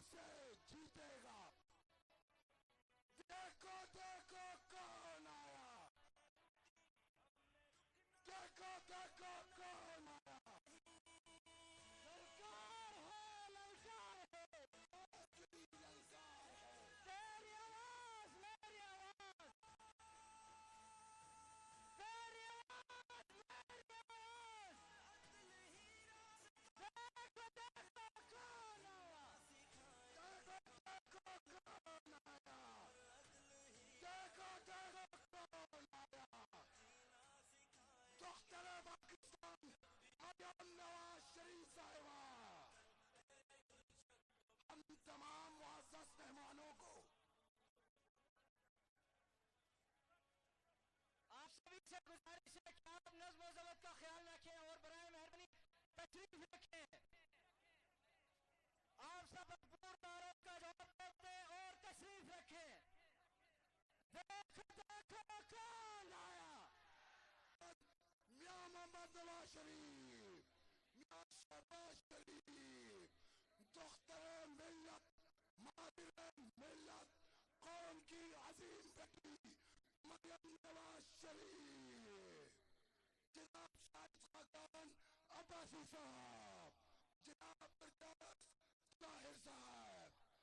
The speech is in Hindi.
से जीतेगा। देखो देखो कौन आया, देखो देखो कौन आया। ललकार है, ललकार है, असली ललकार है। तेरी आवाज, मेरी आवाज, तेरी आवाज, मेरी आवाज। देखो देखो कौन आया, देखो देखो कौन आया, देखो देखो कौन आया। डॉक्टर पाकिस्तान मरियम नवाज शरीफ साहिबा, हम तमाम मुअज़्ज़ज़ मेहमानों को आप सभी से गुजारिश है कि आप नज़्म व ज़ब्त का ख्याल रखें और बराए मेहरबानी तशरीफ रखें। आप सब भरपूर दावत का जवाब देते और तशरीफ रखें। देखो देखो कौन आया, मियां मोहम्मद नवाज शरीफ, मियां शहबाज शरीफ, दुख्तर मिल्लत, माहिर मिल्लत, कौम की अजीम बेटी मरियम नवाज शरीफ, जनाब शाहिद खाकान अब्बासी साहब।